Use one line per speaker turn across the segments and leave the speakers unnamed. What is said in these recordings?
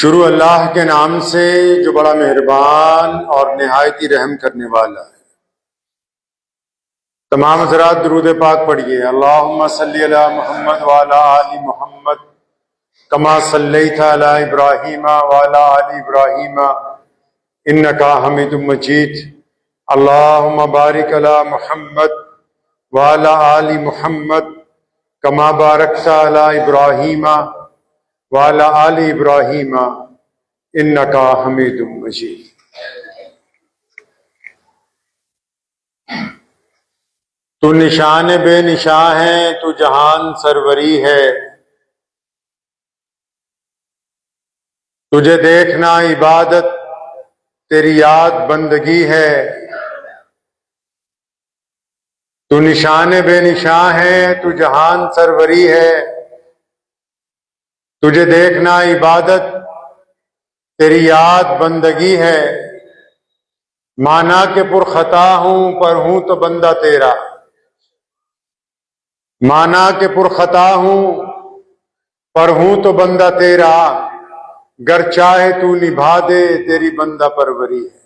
शुरू अल्लाह के नाम से जो बड़ा मेहरबान और निहायत ही रहम करने वाला है। तमाम हज़रात दुरूद पाक पढ़िए। अल्लाहुम्मा सल्ली अला मुहम्मद व अला आलि मुहम्मद कमा सल्लैता अला इब्राहीम व अला आलि इब्राहीम इन्नका हमीदुम मजीद। अल्लाहुम्मा बारिक अला मुहम्मद व अला आलि मुहम्मद कमा बारकता अला इब्राहीम वाला आली इब्राहीम इन्नका हमीदुम मजीद। तू निशान बेनिशां है, तू जहान सरवरी है। तुझे देखना इबादत, तेरी याद बंदगी है। तू निशान बेनिशां है, तू जहान सरवरी है। तुझे देखना इबादत, तेरी याद बंदगी है। माना के पुरखता हूं पर हूं तो बंदा तेरा। माना के पुरखता हूं पर हूं तो बंदा तेरा। गर चाहे तू निभा दे, तेरी बंदा परवरी है।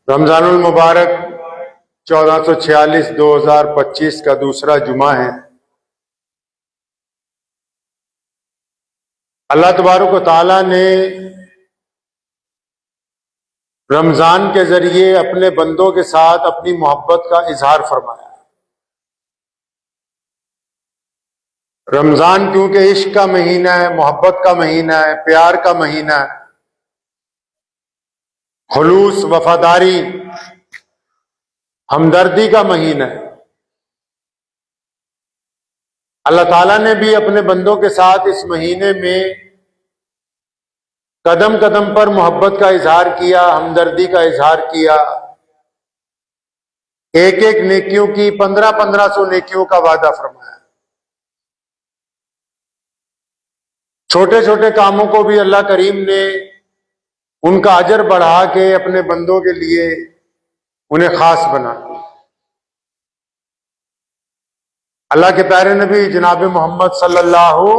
रमजानुल मुबारक 1446 2025 का दूसरा जुमा है। अल्लाह तबारक व तआला ने रमजान के जरिए अपने बंदों के साथ अपनी मोहब्बत का इजहार फरमाया। रमजान क्योंकि इश्क का महीना है, मोहब्बत का महीना है, प्यार का महीना है, खुलूस, वफादारी, हमदर्दी का महीना है। अल्लाह ताला ने भी अपने बंदों के साथ इस महीने में कदम कदम पर मोहब्बत का इजहार किया, हमदर्दी का इजहार किया। एक एक नेकियों की 1500 नेकियों का वादा फरमाया। छोटे छोटे कामों को भी अल्लाह करीम ने उनका अजर बढ़ा के अपने बंदों के लिए उन्हें खास बना। अल्लाह के प्यारे नबी जनाब मोहम्मद सल्लल्लाहु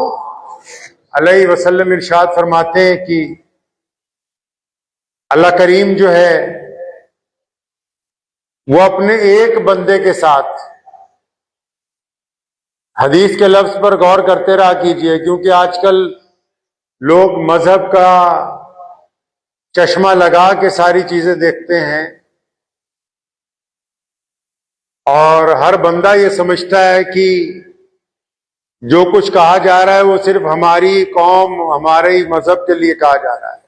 अलैहि वसल्लम इरशाद फरमाते हैं कि अल्लाह करीम जो है वो अपने एक बंदे के साथ, हदीस के लफ्ज पर गौर करते रहा कीजिए, क्योंकि आजकल लोग मजहब का चश्मा लगा के सारी चीजें देखते हैं और हर बंदा ये समझता है कि जो कुछ कहा जा रहा है वो सिर्फ हमारी कौम, हमारे ही मजहब के लिए कहा जा रहा है।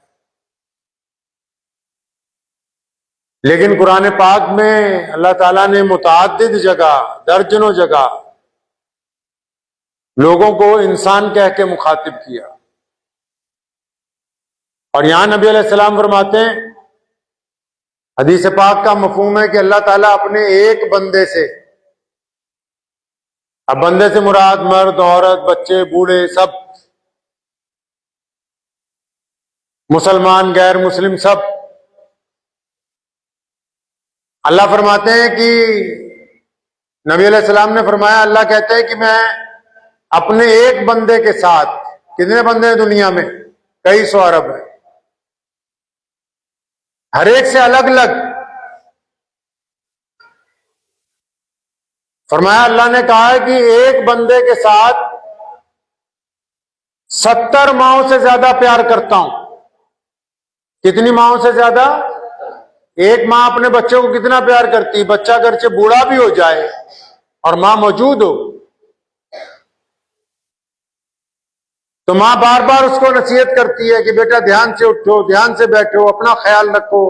लेकिन कुरान पाक में अल्लाह ताला ने मुतअद्दिद जगह, दर्जनों जगह लोगों को इंसान कह के मुखातिब किया। और यहां नबी अलैहिस्सलाम फरमाते हैं, हदीस पाक का मफहूम है कि अल्लाह ताला अपने एक बंदे से, अब बंदे से मुराद मर्द, औरत, बच्चे, बूढ़े, सब, मुसलमान, गैर मुस्लिम, सब, अल्लाह फरमाते हैं कि नबी अलैहिस्सलाम ने फरमाया, अल्लाह कहते हैं कि मैं अपने एक बंदे के साथ, कितने बंदे हैं दुनिया में? कई सौ अरब है, हर एक से अलग अलग। फरमाया, अल्लाह ने कहा है कि एक बंदे के साथ 70 माओं से ज्यादा प्यार करता हूं। कितनी माओं से ज्यादा? एक मां अपने बच्चों को कितना प्यार करती है? बच्चा घर से बूढ़ा भी हो जाए और मां मौजूद हो तो मां बार बार उसको नसीहत करती है कि बेटा ध्यान से उठो, ध्यान से बैठो, अपना ख्याल रखो।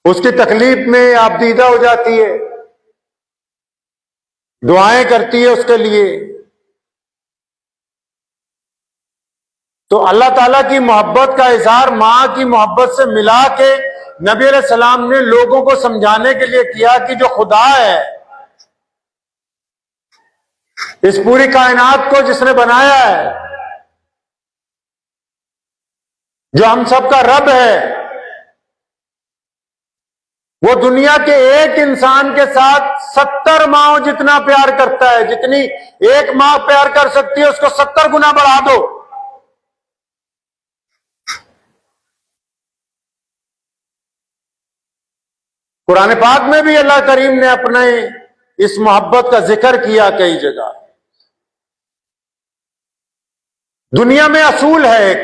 उसकी तकलीफ में आप दीदा हो जाती है, दुआएं करती है उसके लिए। तो अल्लाह ताला की मोहब्बत का इजहार मां की मोहब्बत से मिला के नबी अलैहिस्सलाम ने लोगों को समझाने के लिए किया कि जो खुदा है, इस पूरी कायनात को जिसने बनाया है, जो हम सबका रब है, वो दुनिया के एक इंसान के साथ 70 माओ जितना प्यार करता है। जितनी एक माँ प्यार कर सकती है उसको 70 गुना बढ़ा दो। कुरान पाक में भी अल्लाह करीम ने अपने इस मोहब्बत का जिक्र किया कई जगह। दुनिया में असूल है एक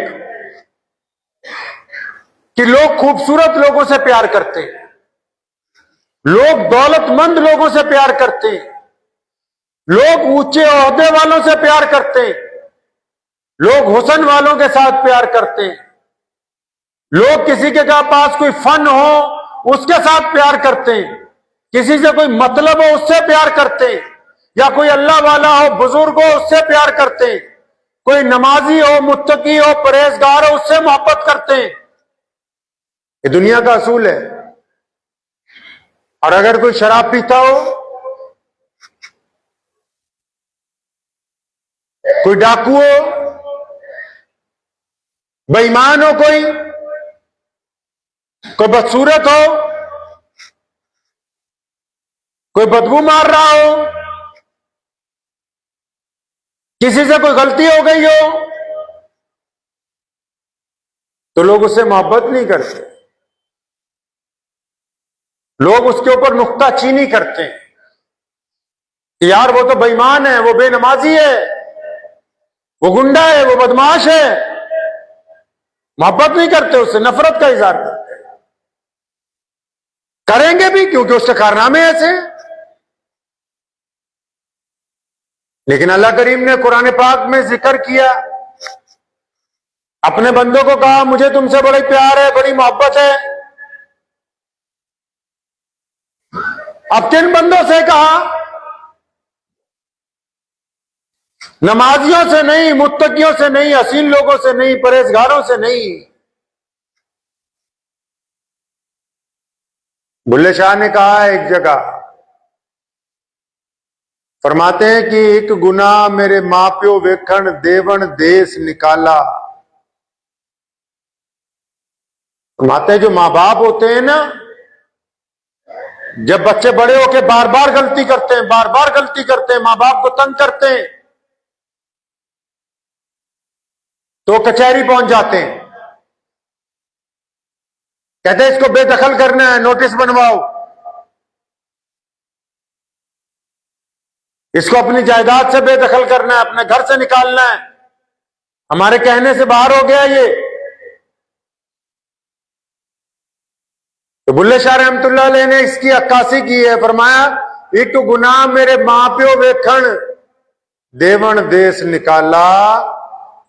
कि लोग खूबसूरत लोगों से प्यार करते हैं, लोग दौलतमंद लोगों से प्यार करते हैं, लोग ऊंचे ओहदे वालों से प्यार करते हैं, लोग हुस्न वालों के साथ प्यार करते हैं, लोग किसी के पास कोई फन हो उसके साथ प्यार करते हैं, किसी से कोई मतलब हो उससे प्यार करते हैं, या कोई अल्लाह वाला हो बुजुर्ग हो उससे प्यार करते हैं, कोई नमाजी हो मुत्तकी हो परहेजगार हो उससे मोहब्बत करते हैं। ये दुनिया का असूल है। और अगर कोई शराब पीता हो, कोई डाकू हो, बेईमान हो, कोई बदसूरत हो, कोई बदबू मार रहा हो, किसी से कोई गलती हो गई हो, तो लोग उससे मोहब्बत नहीं करते। लोग उसके ऊपर नुक्ताचीनी करते हैं कि यार वो तो बेईमान है, वो बेनमाजी है, वो गुंडा है, वो बदमाश है। मोहब्बत नहीं करते, उससे नफरत का इजहार करते हैं। करेंगे भी क्योंकि उसके कारनामे ऐसे हैं। लेकिन अल्लाह करीम ने कुरान पाक में जिक्र किया, अपने बंदों को कहा मुझे तुमसे बड़ी प्यार है, बड़ी मोहब्बत है। अब किन बंदों से कहा? नमाजियों से नहीं, मुत्तकियों से नहीं, हसीन लोगों से नहीं, परहेजगारों से नहीं। बुल्ले शाह ने कहा एक जगह, फरमाते हैं कि एक गुना मेरे मां प्यो वेखण देवन देश निकाला। फरमाते हैं जो मां बाप होते हैं ना, जब बच्चे बड़े होके बार बार गलती करते हैं, बार बार गलती करते हैं, मां बाप को तंग करते हैं, तो कचहरी पहुंच जाते हैं। कहते हैं इसको बेदखल करना है, नोटिस बनवाओ, इसको अपनी जायदाद से बेदखल करना है, अपने घर से निकालना है, हमारे कहने से बाहर हो गया ये। तो बुल्ले शाह रहमतुल्लाह अलैह ने इसकी अक्कासी की है। फरमाया एक गुनाह मेरे मां प्यो वेखण देवन देश निकाला,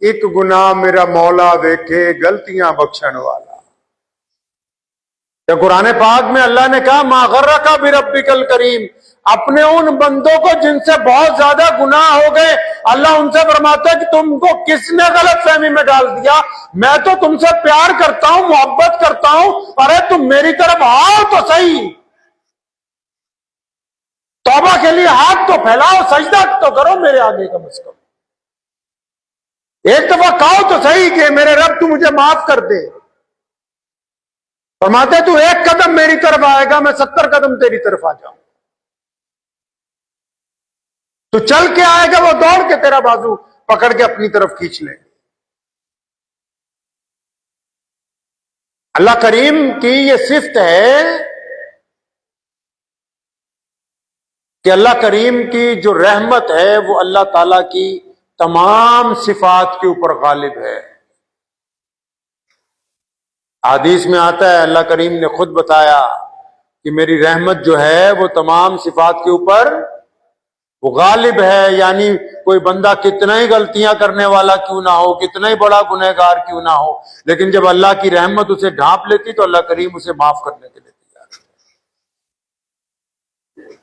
एक गुनाह मेरा मौला वेखे गलतियां बख्शण वाला। तो कुरान पाक में अल्लाह ने कहा मा गर्रका बिरब्बिकल करीम, अपने उन बंदों को जिनसे बहुत ज्यादा गुनाह हो गए, अल्लाह उनसे फरमाता है कि तुमको किसने गलत फहमी में डाल दिया, मैं तो तुमसे प्यार करता हूं, मोहब्बत करता हूं, अरे तुम मेरी तरफ आओ तो सही, तौबा के लिए हाथ तो फैलाओ, सजदा तो करो मेरे आगे कम से कम, एक दफा कहो तो सही कि मेरे रब तू मुझे माफ कर दे। फरमाते तू एक कदम मेरी तरफ आएगा, मैं 70 कदम तेरी तरफ आ जाऊं। तू चल के आएगा, वो दौड़ के तेरा बाजू पकड़ के अपनी तरफ खींच लेंगे। अल्लाह करीम की ये सिफ्त है कि अल्लाह करीम की जो रहमत है वो अल्लाह ताला की तमाम सिफात के ऊपर गालिब है। हदीस में आता है, अल्लाह करीम ने खुद बताया कि मेरी रहमत जो है वो तमाम सिफात के ऊपर वो गालिब है। यानी कोई बंदा कितना ही गलतियां करने वाला क्यों ना हो, कितना ही बड़ा गुनहगार क्यों ना हो, लेकिन जब अल्लाह की रहमत उसे ढांप लेती तो अल्लाह करीम उसे माफ करने के लिए तैयार है।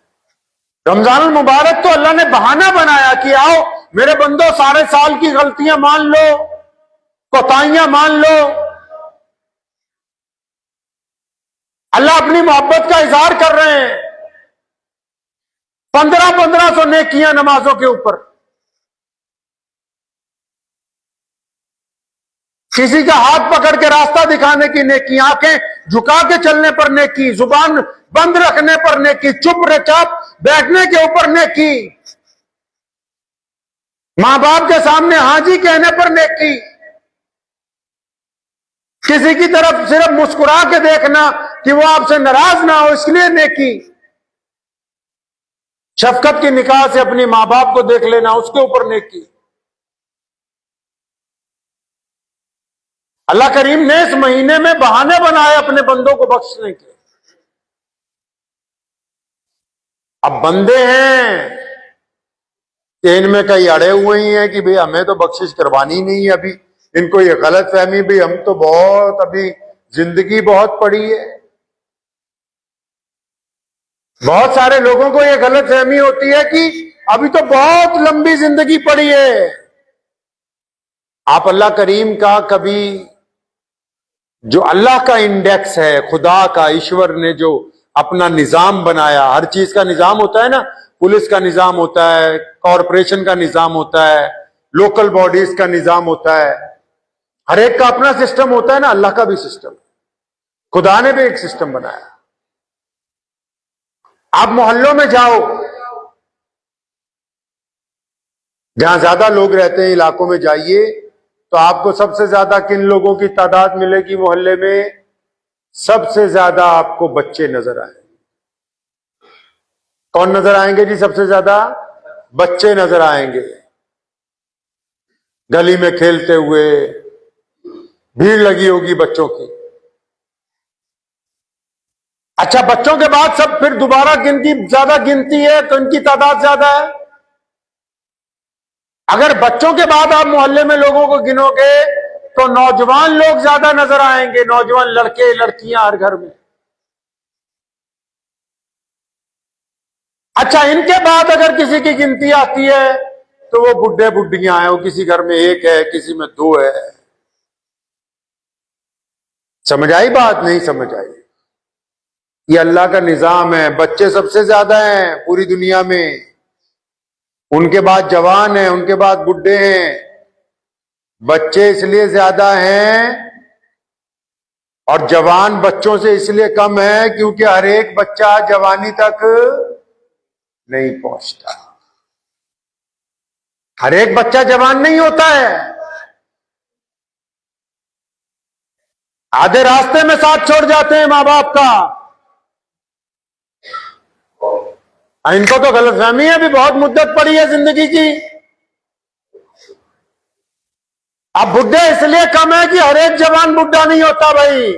रमजान मुबारक तो अल्लाह ने बहाना बनाया कि आओ मेरे बंदो, सारे साल की गलतियां मान लो, कोताहियां मान लो। अल्लाह अपनी मोहब्बत का इजहार कर रहे हैं 1500 नेकियां नमाजों के ऊपर। किसी का हाथ पकड़ के रास्ता दिखाने की नेकी, आंखें झुका के चलने पर नेकी, जुबान बंद रखने पर नेकी, चुपचाप बैठने के ऊपर नेकी, मां बाप के सामने हाँ जी कहने पर नेकी, किसी की तरफ सिर्फ मुस्कुरा के देखना कि वो आपसे नाराज ना हो इसलिए नेकी, शफकत की निगाह से अपनी मां बाप को देख लेना उसके ऊपर नेकी। अल्लाह करीम ने इस महीने में बहाने बनाए अपने बंदों को बख्शने के। अब बंदे हैं कि इनमें कई अड़े हुए ही हैं कि भाई हमें तो बख्शिश करवानी नहीं है, अभी इनको ये गलत फहमी भी हम तो बहुत अभी जिंदगी बहुत पड़ी है। बहुत सारे लोगों को ये गलत फहमी होती है कि अभी तो बहुत लंबी जिंदगी पड़ी है। आप अल्लाह करीम का कभी जो अल्लाह का इंडेक्स है, खुदा का, ईश्वर ने जो अपना निजाम बनाया, हर चीज का निजाम होता है ना, पुलिस का निजाम होता है, कॉरपोरेशन का निजाम होता है, लोकल बॉडीज का निजाम होता है, हर एक का अपना सिस्टम होता है ना, अल्लाह का भी सिस्टम, खुदा ने भी एक सिस्टम बनाया। आप मोहल्लों में जाओ, जहां ज्यादा लोग रहते हैं इलाकों में जाइए, तो आपको सबसे ज्यादा किन लोगों की तादाद मिलेगी मोहल्ले में? सबसे ज्यादा आपको बच्चे नजर आएंगे। कौन नजर आएंगे जी? सबसे ज्यादा बच्चे नजर आएंगे, गली में खेलते हुए, भीड़ लगी होगी बच्चों की। अच्छा, बच्चों के बाद सब फिर दोबारा गिनती ज्यादा गिनती है तो इनकी तादाद ज्यादा है। अगर बच्चों के बाद आप मोहल्ले में लोगों को गिनोगे तो नौजवान लोग ज्यादा नजर आएंगे, नौजवान लड़के लड़कियां हर घर में। अच्छा, इनके बाद अगर किसी की गिनती आती है तो वो बुढ़े बुढ़ियां हैं, वो किसी घर में एक है, किसी में दो है। समझ आई बात? नहीं समझ आई? ये अल्लाह का निजाम है। बच्चे सबसे ज्यादा हैं पूरी दुनिया में, उनके बाद जवान हैं, उनके बाद बुढ़े हैं। बच्चे इसलिए ज्यादा हैं और जवान बच्चों से इसलिए कम है क्योंकि हर एक बच्चा जवानी तक नहीं पहुंचता। हर एक बच्चा जवान नहीं होता है, आधे रास्ते में साथ छोड़ जाते हैं मां बाप का। इनको तो गलतफहमी है, अभी बहुत मुद्दत पड़ी है जिंदगी की। अब बुढ़े इसलिए कम है कि हर एक जवान बुढ़ा नहीं होता भाई।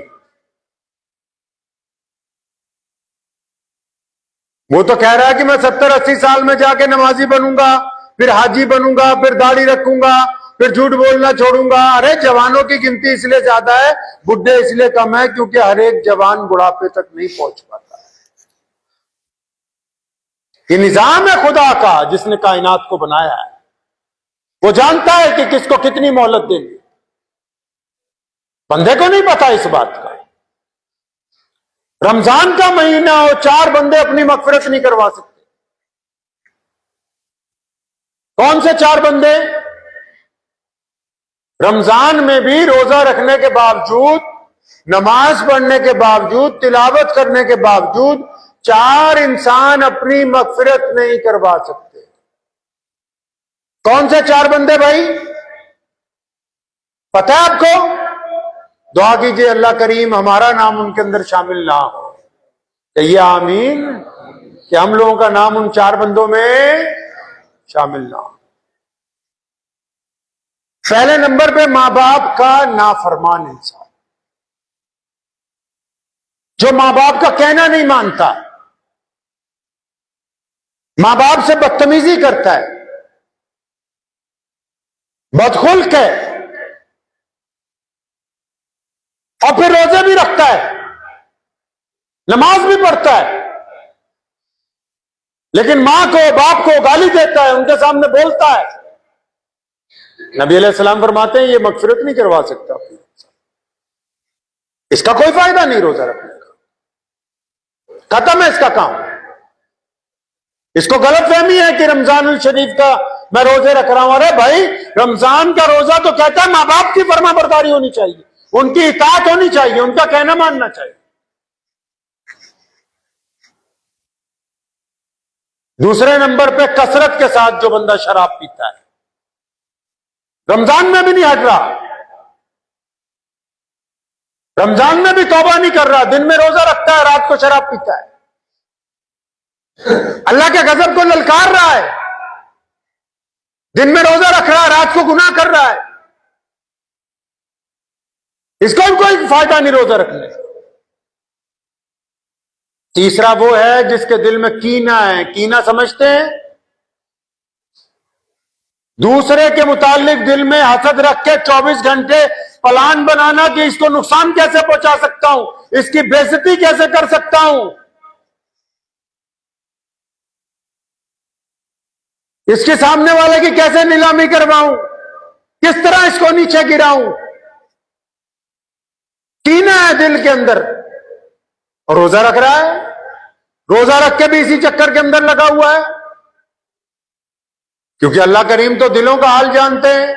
वो तो कह रहा है कि मैं 70-80 साल में जाके नमाजी बनूंगा, फिर हाजी बनूंगा, फिर दाढ़ी रखूंगा, फिर झूठ बोलना छोड़ूंगा। अरे जवानों की गिनती इसलिए ज्यादा है, बुढ़े इसलिए कम है क्योंकि हर एक जवान बुढ़ापे तक नहीं पहुंच पाता। ये निजाम है खुदा का जिसने कायनात को बनाया है। वो जानता है कि किसको कितनी मोहलत देनी। बंदे को नहीं पता इस बात का। रमजान का महीना हो, 4 बंदे अपनी मगफिरत नहीं करवा सकते। कौन से 4 बंदे? रमजान में भी रोजा रखने के बावजूद, नमाज पढ़ने के बावजूद, तिलावत करने के बावजूद 4 इंसान अपनी मगफिरत नहीं करवा सकते। कौन से 4 बंदे भाई? पता है आपको? दुआ कीजिए अल्लाह करीम हमारा नाम उनके अंदर शामिल ना हो। कहिए आमीन, कि हम लोगों का नाम उन 4 बंदों में शामिल ना हो। पहले नंबर पे मां बाप का नाफरमान इंसान, जो मां बाप का कहना नहीं मानता, मां बाप से बदतमीजी करता है, बदखुल्क है, और फिर रोजे भी रखता है, नमाज भी पढ़ता है, लेकिन मां को बाप को गाली देता है, उनके सामने बोलता है। नबी अलैहिस्सलाम फरमाते हैं ये मगफिरत नहीं करवा सकता, इसका कोई फायदा नहीं रोजा रखने का, खत्म है इसका काम। इसको गलतफहमी है कि रमजानुल शरीफ का मैं रोजे रख रहा हूं। अरे भाई, रमजान का रोजा तो कहता है मां बाप की फरमाबरदारी होनी चाहिए, उनकी इताअत होनी चाहिए, उनका कहना मानना चाहिए। दूसरे नंबर पे कसरत के साथ जो बंदा शराब पीता है, रमजान में भी नहीं हट रहा, रमजान में भी तौबा नहीं कर रहा, दिन में रोजा रखता है, रात को शराब पीता है, अल्लाह के गजब को ललकार रहा है, दिन में रोजा रख रहा है, रात को गुनाह कर रहा है, इसका भी कोई फायदा नहीं रोजा रखने का। तीसरा वो है जिसके दिल में कीना है। कीना समझते हैं? दूसरे के मुतालिक दिल में हसद रख के 24 घंटे प्लान बनाना कि इसको नुकसान कैसे पहुंचा सकता हूं, इसकी बेइज्जती कैसे कर सकता हूं, इसके सामने वाले की कैसे नीलामी करवाऊं, किस तरह इसको नीचे गिराऊं। कीना है दिल के अंदर और रोजा रख रहा है, रोजा रख के भी इसी चक्कर के अंदर लगा हुआ है। क्योंकि अल्लाह करीम तो दिलों का हाल जानते हैं,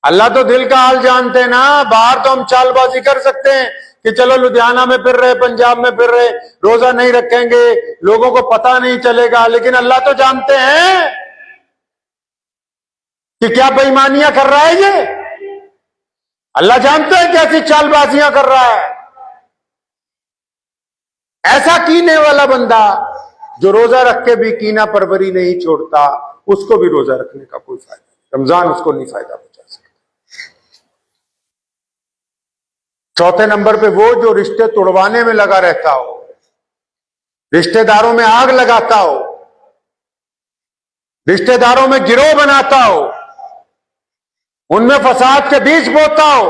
अल्लाह तो दिल का हाल जानते हैं ना। बाहर तो हम चालबाजी कर सकते हैं कि चलो लुधियाना में फिर रहे, पंजाब में फिर रहे, रोजा नहीं रखेंगे, लोगों को पता नहीं चलेगा, लेकिन अल्लाह तो जानते हैं कि क्या बेईमानियां कर रहा है ये। अल्लाह जानते हैं कैसी चालबाजियां कर रहा है। ऐसा कीने वाला बंदा जो रोजा रख के भी कीना परवरी नहीं छोड़ता, उसको भी रोजा रखने का कोई फायदा नहीं, रमजान उसको नहीं फायदा पहुंचा सकता। चौथे नंबर पे वो जो रिश्ते तोड़वाने में लगा रहता हो, रिश्तेदारों में आग लगाता हो, रिश्तेदारों में गिरोह बनाता हो, उनमें फसाद के बीज बोता हो,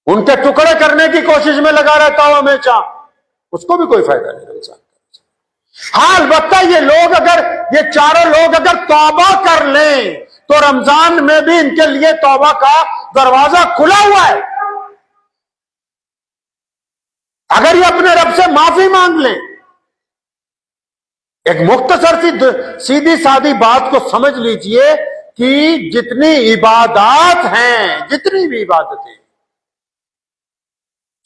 उनके टुकड़े करने की कोशिश में लगा रहता हो हमेशा, उसको भी कोई फायदा नहीं रमजान का। हाँ, अलबत्ता ये चारों लोग अगर तौबा कर लें तो रमजान में भी इनके लिए तौबा का दरवाजा खुला हुआ है। अगर ये अपने रब से माफी मांग लें, एक मुख्तसर सीधी सादी बात को समझ लीजिए कि जितनी इबादत हैं, जितनी भी इबादतें,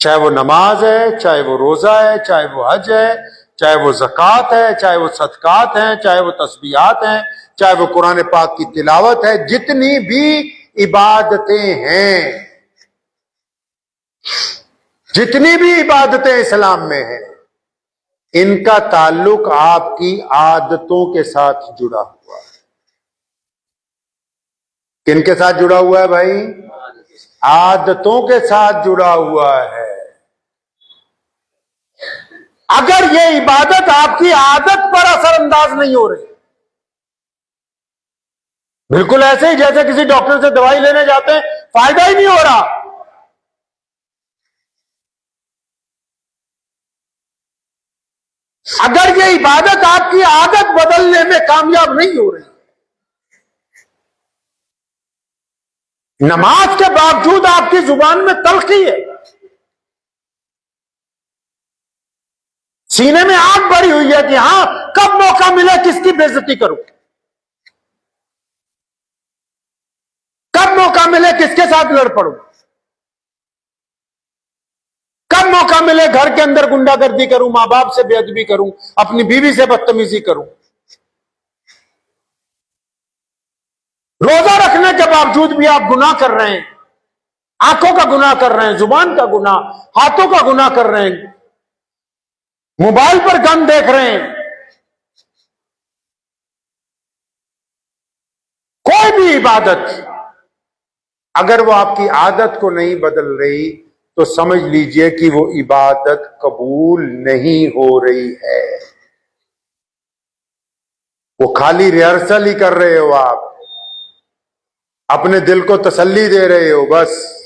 चाहे वो नमाज है, चाहे वो रोजा है, चाहे वो हज है, चाहे वो ज़कात है, चाहे वो सदकात हैं, चाहे वो तस्बीहात हैं, चाहे वो कुरान पाक की तिलावत है, जितनी भी इबादतें हैं, जितनी भी इबादतें इस्लाम में हैं, इनका ताल्लुक आपकी आदतों के साथ जुड़ा हुआ है। किनके साथ जुड़ा हुआ है भाई? आदतों के साथ जुड़ा हुआ है। अगर ये इबादत आपकी आदत पर असरअंदाज नहीं हो रही, बिल्कुल ऐसे ही जैसे किसी डॉक्टर से दवाई लेने जाते हैं, फायदा ही नहीं हो रहा, अगर ये इबादत आपकी आदत बदलने में कामयाब नहीं हो रही, नमाज के बावजूद आपकी जुबान में तल्खी है, सीने में आग भरी हुई है कि हां, कब मौका मिले किसकी बेइज्जती करूं, कब मौका मिले किसके साथ लड़ पड़ूं, कब मौका मिले घर के अंदर गुंडागर्दी करूं, मां बाप से बेअदबी करूं, अपनी बीवी से बदतमीजी करूं। रोजा रखने के बावजूद भी आप गुनाह कर रहे हैं, आंखों का गुनाह कर रहे हैं, जुबान का गुनाह, हाथों का गुनाह कर रहे हैं, मोबाइल पर गन देख रहे हैं। कोई भी इबादत अगर वो आपकी आदत को नहीं बदल रही तो समझ लीजिए कि वो इबादत कबूल नहीं हो रही है। वो खाली रिहर्सल ही कर रहे हो, आप अपने दिल को तसल्ली दे रहे हो बस।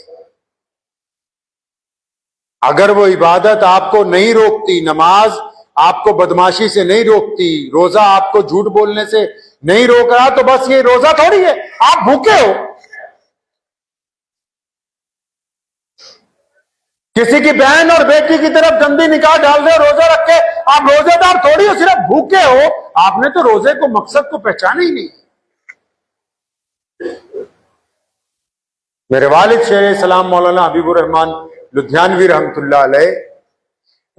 अगर वो इबादत आपको नहीं रोकती, नमाज आपको बदमाशी से नहीं रोकती, रोजा आपको झूठ बोलने से नहीं रोक रहा, तो बस ये रोजा थोड़ी है, आप भूखे हो। किसी की बहन और बेटी की तरफ गंदी निगाह डाल रहे हो रोजा रख के, आप रोजेदार थोड़ी हो, सिर्फ भूखे हो। आपने तो रोजे को, मकसद को पहचाना ही नहीं। मेरे वालिद शेर सलाम मौलाना हबीबुर रहमान लुधियानवी रहमतुल्लाह अलैह,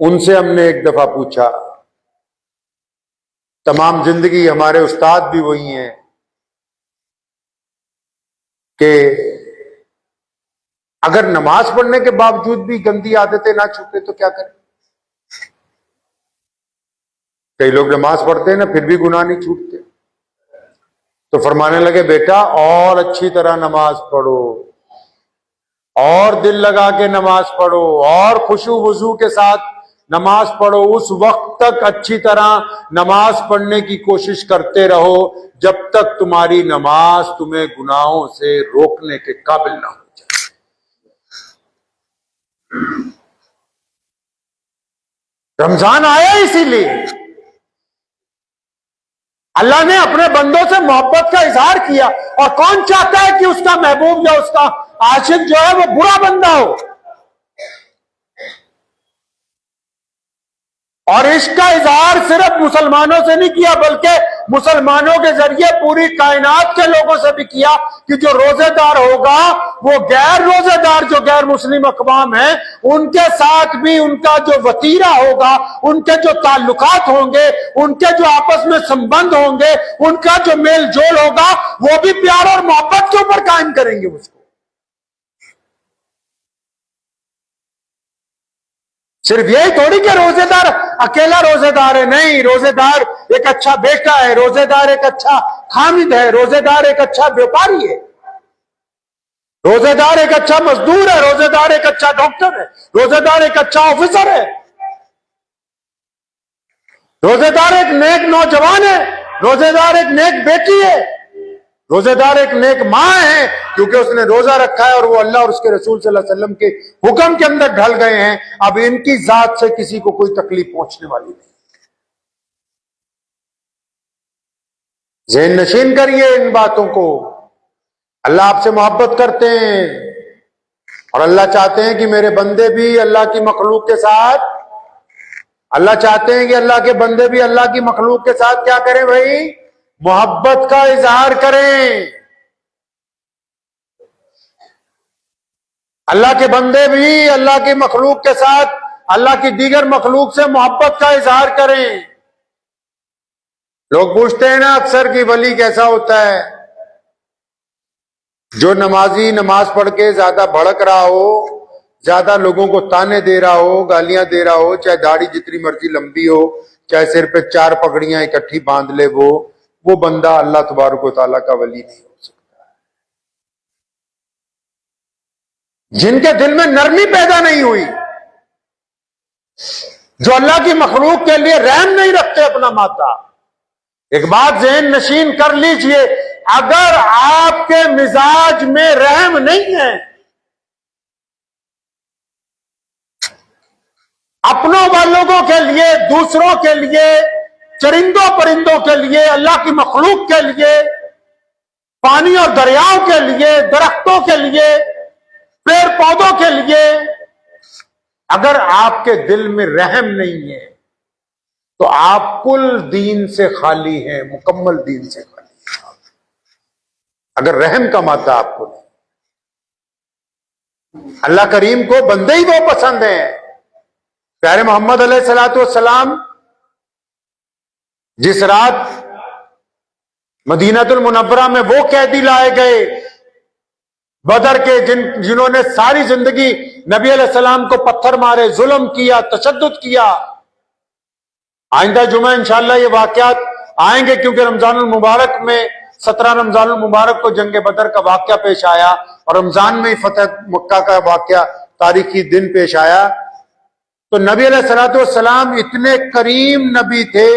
उनसे हमने एक दफा पूछा तमाम जिंदगी हमारे उस्ताद भी वही हैं कि अगर नमाज पढ़ने के बावजूद भी गंदी आदतें ना छूटे तो क्या करें। कई लोग नमाज पढ़ते हैं ना, फिर भी गुनाह नहीं छूटते, तो फरमाने लगे बेटा और अच्छी तरह नमाज पढ़ो, और दिल लगा के नमाज पढ़ो, और खुशू वजू के साथ नमाज पढ़ो। उस वक्त तक अच्छी तरह नमाज पढ़ने की कोशिश करते रहो जब तक तुम्हारी नमाज तुम्हें गुनाहों से रोकने के काबिल ना हो जाए। रमजान आया इसीलिए अल्लाह ने अपने बंदों से मोहब्बत का इजहार किया, और कौन चाहता है कि उसका महबूब या उसका आशिक जो है वो बुरा बंदा हो। और इसका इजहार सिर्फ मुसलमानों से नहीं किया, बल्कि मुसलमानों के जरिए पूरी कायनात के लोगों से भी किया कि जो रोजेदार होगा वो गैर रोजेदार जो गैर मुस्लिम अक़वाम है उनके साथ भी उनका जो वतीरा होगा, उनके जो ताल्लुकात होंगे, उनके जो आपस में संबंध होंगे, उनका जो मेल जोल होगा, वो भी प्यार और मोहब्बत के ऊपर कायम करेंगे उसको। सिर्फ यही थोड़ी कि रोजेदार अकेला रोजेदार है, नहीं, रोजेदार एक अच्छा बेटा है, रोजेदार एक अच्छा खामिद है, रोजेदार एक अच्छा व्यापारी है, रोजेदार एक अच्छा मजदूर है, रोजेदार एक अच्छा डॉक्टर है, रोजेदार एक अच्छा ऑफिसर है, रोजेदार एक नेक नौजवान है, रोजेदार एक नेक बेटी है, रोजेदार एक नेक मां है, क्योंकि उसने रोजा रखा है और वो अल्लाह और उसके रसूल सल्लल्लाहु अलैहि वसल्लम के हुक्म के अंदर ढल गए हैं। अब इनकी जात से किसी को कोई तकलीफ पहुंचने वाली नहीं। ज़हन नशीन करिए इन बातों को। अल्लाह आपसे मोहब्बत करते हैं और अल्लाह चाहते हैं कि मेरे बंदे भी अल्लाह की मखलूक के साथ, अल्लाह चाहते हैं कि अल्लाह के बंदे भी अल्लाह की मखलूक के साथ क्या करें भाई, मोहब्बत का इजहार करें। अल्लाह के बंदे भी अल्लाह की मखलूक के साथ अल्लाह की दीगर मखलूक से मोहब्बत का इजहार करें। लोग पूछते हैं ना अक्सर कि वली कैसा होता है, जो नमाजी नमाज पढ़ के ज्यादा भड़क रहा हो, ज्यादा लोगों को ताने दे रहा हो, गालियां दे रहा हो, चाहे दाढ़ी जितनी मर्जी लंबी हो, चाहे सिर पे 4 पगड़ियां इकट्ठी बांध ले, वो बंदा अल्लाह तबारक व तआला का वली नहीं हो सकता। जिनके दिल में नरमी पैदा नहीं हुई, जो अल्लाह की मखलूक के लिए रहम नहीं रखते अपना माता। एक बात ज़हन नशीन कर लीजिए, अगर आपके मिजाज में रहम नहीं है, अपनों वालों के लिए, दूसरों के लिए, चरिंदों परिंदों के लिए, अल्लाह की मखलूक के लिए, पानी और दरियाओं के लिए, दरख्तों के लिए, पेड़ पौधों के लिए, अगर आपके दिल में रहम नहीं है तो आप कुल दीन से खाली हैं, मुकम्मल दीन से खाली हैं। अगर रहम का मादा आपको नहीं, अल्लाह करीम को बंदे ही वो पसंद हैं। प्यारे मोहम्मद अलैहिस्सलातु वस्सलाम जिस रात मदीनातुल मुनव्वरा में वो कैदी लाए गए बदर के, जिन्होंने सारी जिंदगी नबी अलैहिस्सलाम को पत्थर मारे, जुल्म किया, तशद्दुद किया। आइंदा जुमा इंशाअल्लाह ये वाकयात आएंगे, क्योंकि रमजानुल मुबारक में 17 रमजानुल मुबारक को जंग बदर का वाकया पेश आया और रमजान में ही फतह मक्का का वाकया तारीखी दिन पेश आया। तो नबी अलैहिस्सलातु वस्सलाम इतने करीम नबी थे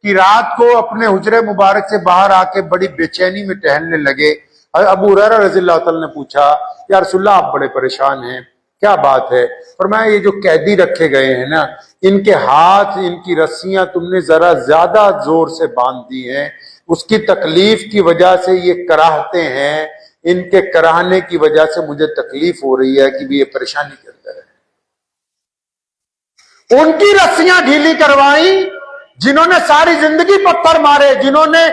कि रात को अपने हुजरे मुबारक से बाहर आके बड़ी बेचैनी में टहलने लगे। अबू हुरैरा रज़ियल्लाहु तआला ने पूछा, या रसूलल्लाह आप बड़े परेशान हैं, क्या बात है? फरमाया ये जो कैदी रखे गए हैं ना, इनके हाथ, इनकी रस्सियां तुमने जरा ज्यादा जोर से बांध दी हैं, उसकी तकलीफ की वजह से ये कराहते हैं, इनके कराहने की वजह से मुझे तकलीफ हो रही है कि भी ये परेशानी के अंदर है। उनकी रस्सियां ढीली करवाई जिन्होंने सारी जिंदगी पत्थर मारे, जिन्होंने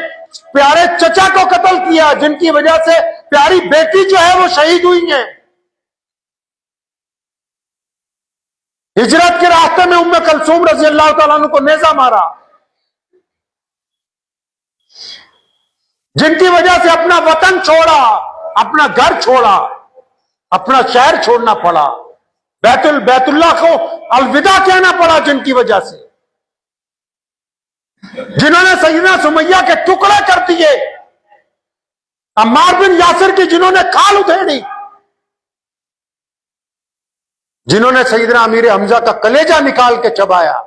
प्यारे चचा को कत्ल किया, जिनकी वजह से प्यारी बेटी जो है वो शहीद हुई है। हिजरत के रास्ते में उम्मे कलसूम रज़ियल्लाहु तआला अन्हा को नेजा मारा। जिनकी वजह से अपना वतन छोड़ा, अपना घर छोड़ा, अपना शहर छोड़ना पड़ा, बैतुल्लाह को अलविदा कहना पड़ा, जिनकी वजह से, जिन्होंने सैयदना सुमैया के टुकड़े कर दिए, अम्मार बिन यासिर की जिन्होंने खाल उधेड़ी, जिन्होंने सैयदना अमीर हमजा का कलेजा निकाल के चबाया,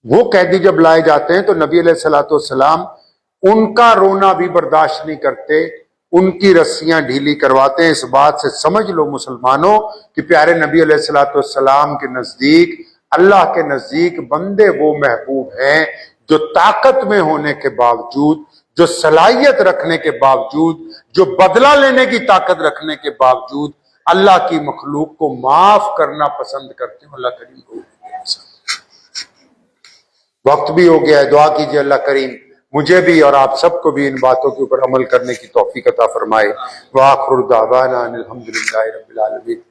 वो कैदी जब लाए जाते हैं तो नबी अलैहिस्सलातु वस्सलाम उनका रोना भी बर्दाश्त नहीं करते, उनकी रस्सियां ढीली करवाते हैं। इस बात से समझ लो मुसलमानों कि प्यारे नबी अलैहिस्सलातु वस्सलाम के नजदीक, अल्लाह के नजदीक बंदे वो महबूब हैं जो ताकत में होने के बावजूद, जो सलाहियत रखने के बावजूद, जो बदला लेने की ताकत रखने के बावजूद अल्लाह की मखलूक को माफ करना पसंद करते हैं। अल्लाह करीम को वक्त भी हो गया है, दुआ कीजिए अल्लाह करीम मुझे भी और आप सबको भी इन बातों के ऊपर अमल करने की तौफीक अता फरमाए। व आखिर दावाना अनिल हम्दुलिल्लाहि रब्बिल आलमीन।